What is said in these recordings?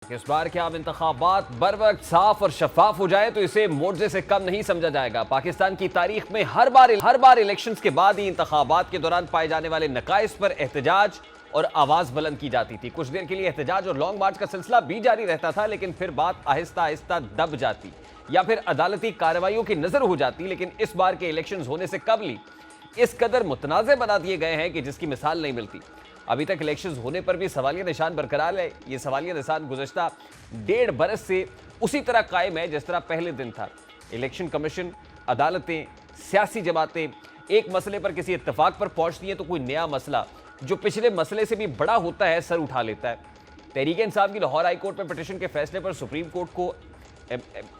इस बार के आम इंतखाबात बर वक्त साफ और शफाफ हो जाए तो इसे मोर्जे से कम नहीं समझा जाएगा। पाकिस्तान की तारीख में हर बार इलेक्शंस के बाद ही इंतखाबात के दौरान पाए जाने वाले नकाइस पर एहतजाज और आवाज बुलंद की जाती थी। कुछ देर के लिए एहतजाज और लॉन्ग मार्च का सिलसिला भी जारी रहता था, लेकिन फिर बात आहिस्ता आहिस्ता दब जाती या फिर अदालती कार्रवाइयों की नजर हो जाती। लेकिन इस बार के इलेक्शंस होने से कबल इस कदर मुतनाज़े बना दिए गए हैं कि जिसकी मिसाल नहीं मिलती। अभी तक इलेक्शंस होने पर भी सवालिया निशान बरकरार है। ये सवालिया निशान गुज़श्ता 1.5 बरस से उसी तरह कायम है जिस तरह पहले दिन था। इलेक्शन कमीशन, अदालतें, सियासी जमातें एक मसले पर किसी इत्तेफाक पर पहुंचती हैं तो कोई नया मसला जो पिछले मसले से भी बड़ा होता है सर उठा लेता है। तहरीक इंसाफ की लाहौर हाई कोर्ट में पिटीशन के फैसले पर सुप्रीम कोर्ट को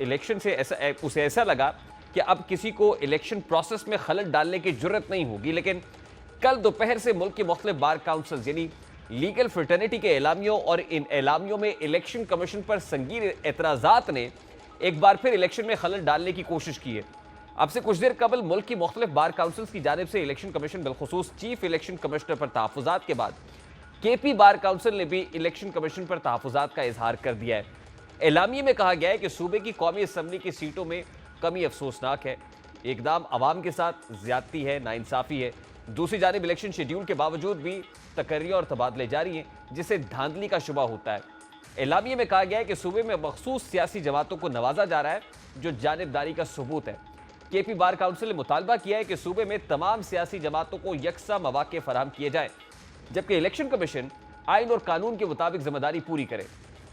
इलेक्शन से ऐसा लगा कि अब किसी को इलेक्शन प्रोसेस में खलल डालने की जरूरत नहीं होगी। लेकिन कल दोपहर से मुल्क के मुख्तलिफ बार काउंसिल्स यानी लीगल फ्रेटर्निटी के एलामियों और इन एलामियों में इलेक्शन कमीशन पर संगीन एतराज़ात ने एक बार फिर इलेक्शन में खलल डालने की कोशिश की है। अब से कुछ देर कबल मुल्क की मुख्तलिफ बार काउंसिल्स की जानिब से इलेक्शन कमीशन बिलखुसूस चीफ इलेक्शन कमिश्नर पर तहफ़्फ़ुज़ात के बाद KP बार काउंसिल ने भी इलेक्शन कमीशन पर तहफ़्फ़ुज़ात का इजहार कर दिया है। एलामिये में कहा गया है कि सूबे की कौमी असम्बली की सीटों में कमी अफसोसनाक है, इकदाम अवाम के साथ ज्यादती है, नाइंसाफ़ी है। दूसरी जानिब इलेक्शन शेड्यूल के बावजूद भी तकर्रियाँ और तबादले जारी हैं जिससे धांधली का शुबा होता है। एलामिये में कहा गया है कि सूबे में मखसूस सियासी जमातों को नवाजा जा रहा है जो जानिबदारी का सबूत है। KP बार काउंसिल ने मुतालबा किया है कि सूबे में तमाम सियासी जमातों को यकसा मौके फराहम किए जाएं, जबकि इलेक्शन कमीशन आइन और कानून के मुताबिक जिम्मेदारी पूरी करे।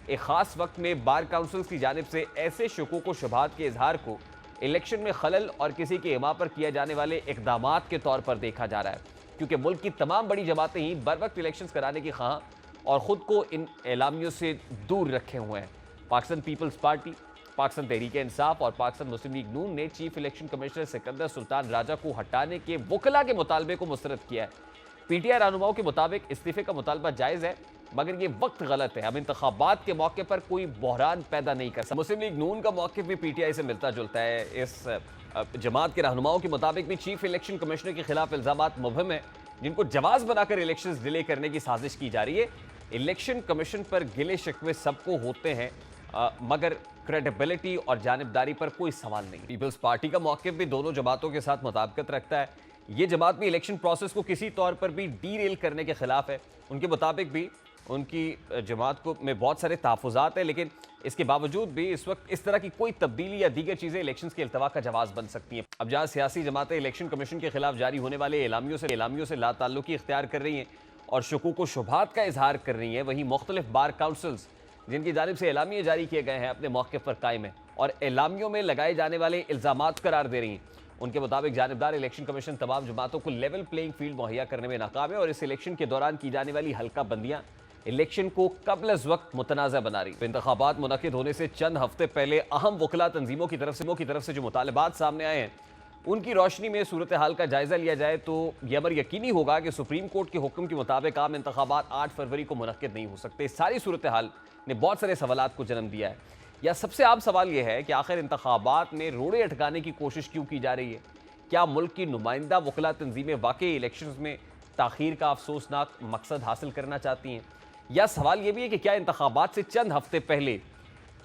एक खास वक्त में बार काउंसिल की जानिब से ऐसे शुकूक व शुबहात के इजहार को इलेक्शन में खलल और किसी के इमा पर किए जाने वाले इकदामात के तौर पर देखा जा रहा है, क्योंकि मुल्क की तमाम बड़ी जमातें ही बर वक्त इलेक्शंस कराने की ख्वाह और ख़ुद को इन एलामियों से दूर रखे हुए हैं। पाकिस्तान पीपल्स पार्टी, पाकिस्तान तहरीक इंसाफ और पाकिस्तान मुस्लिम लीग नून ने chief election commissioner Sikandar Sultan Raja को हटाने के वकला के मुतालबे को मुस्तरद किया है। PTI रहनुमाओं के मुताबिक इस्तीफे का मुतालबा जायज़ है, मगर ये वक्त गलत है। अब इंतखाबात के मौके पर कोई बहरान पैदा नहीं कर सकता। मुस्लिम लीग नून का मौक़िफ़ भी PTI से मिलता जुलता है। इस जमात के रहनुमाओं के मुताबिक भी चीफ इलेक्शन कमिश्नर के खिलाफ इल्ज़ामात मुबहम है, जिनको जवाज़ बनाकर इलेक्शन डिले करने की साजिश की जा रही है। इलेक्शन कमीशन पर गिले शिकवे सबको होते हैं, मगर क्रेडिबिलिटी और जानिबदारी पर कोई सवाल नहीं। पीपल्स पार्टी का मौक़िफ़ भी दोनों जमातों के साथ मुताबिकत रखता है। ये जमात भी इलेक्शन प्रोसेस को किसी तौर पर भी डीरेल करने के खिलाफ है। उनके मुताबिक भी उनकी जमात को में बहुत सारे तहफ़्फ़ुज़ात हैं, लेकिन इसके बावजूद भी इस वक्त इस तरह की कोई तब्दीली या दीगर चीज़ें इलेक्शंस के अल्तवा का जवाब बन सकती हैं। अब जहाँ सियासी जमातें इलेक्शन कमीशन के खिलाफ जारी होने वाले एलामियों से लाताल्लुकी इख्तियार कर रही हैं और शुकूक व शुबहात का इजहार कर रही हैं, वहीं मुख्तलिफ बार काउंसिल्स जिनकी जानिब से एलामिये जारी किए गए हैं अपने मौक़िफ़ पर कायम है और एलामियों में लगाए जाने वाले इल्ज़ामात करार दे रही हैं। उनके मुताबिक जानिबदार इलेक्शन कमीशन तमाम जमातों को लेवल प्लेइंग फील्ड मुहैया करने में नाकाम है और इस इलेक्शन के दौरान की जाने वाली हल्का बंदियाँ इलेक्शन को कबल अज़ वक्त मुतनाज़ा बना रही। इंतखाबात मुनक़िद होने से चंद हफ्ते पहले अहम वकला तंजीमों की तरफ से जो मुतालबात सामने आए हैं, उनकी रोशनी में सूरत हाल का जायज़ा लिया जाए तो यह अमर यकीनी होगा कि सुप्रीम कोर्ट के हुक्म के मुताबिक आम इंतखाबात 8 फरवरी को मुनक़िद नहीं हो सकते। सारी सूरत हाल ने बहुत सारे सवालात को जन्म दिया है। या सबसे आम सवाल यह है कि आखिर इंतखाबात में रोड़े अटकाने की कोशिश क्यों की जा रही है? क्या मुल्क की नुमाइंदा वकला तंजीमें वाकई इलेक्शन में ताख़ीर का अफसोसनाक मकसद हासिल करना चाहती हैं? या सवाल यह भी है कि क्या इंतखाबात से चंद हफ्ते पहले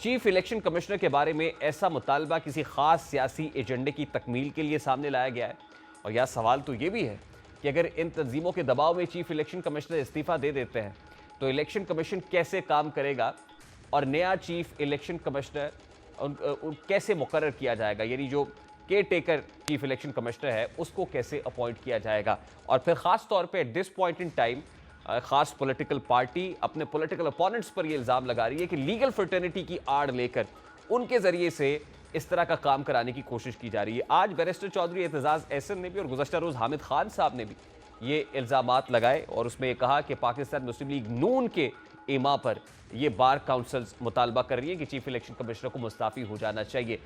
चीफ इलेक्शन कमिश्नर के बारे में ऐसा मुतालबा किसी खास सियासी एजेंडे की तकमील के लिए सामने लाया गया है? और यह सवाल तो ये भी है कि अगर इन तंजीमों के दबाव में चीफ इलेक्शन कमिश्नर इस्तीफ़ा दे देते हैं तो इलेक्शन कमीशन कैसे काम करेगा और नया चीफ इलेक्शन कमिश्नर कैसे मुकर्रर किया जाएगा, यानी जो care taker chief election commissioner है उसको कैसे अपॉइंट किया जाएगा? और फिर ख़ास तौर पर at this point in time खास पॉलिटिकल पार्टी अपने पॉलिटिकल अपोनेंट्स पर यह इल्ज़ाम लगा रही है कि लीगल फ्रेटर्निटी की आड़ लेकर उनके ज़रिए से इस तरह का काम कराने की कोशिश की जा रही है। आज बैरिस्टर चौधरी एतजाज़ एहसन ने भी और गुज़श्ता रोज़ हामिद खान साहब ने भी ये इल्ज़ामात लगाए और उसमें यह कहा कि पाकिस्तान मुस्लिम लीग नून के इमा पर यह बार काउंसिल्स मुतालबा कर रही है कि चीफ इलेक्शन कमिश्नर को मुस्ताफ़ी हो जाना चाहिए।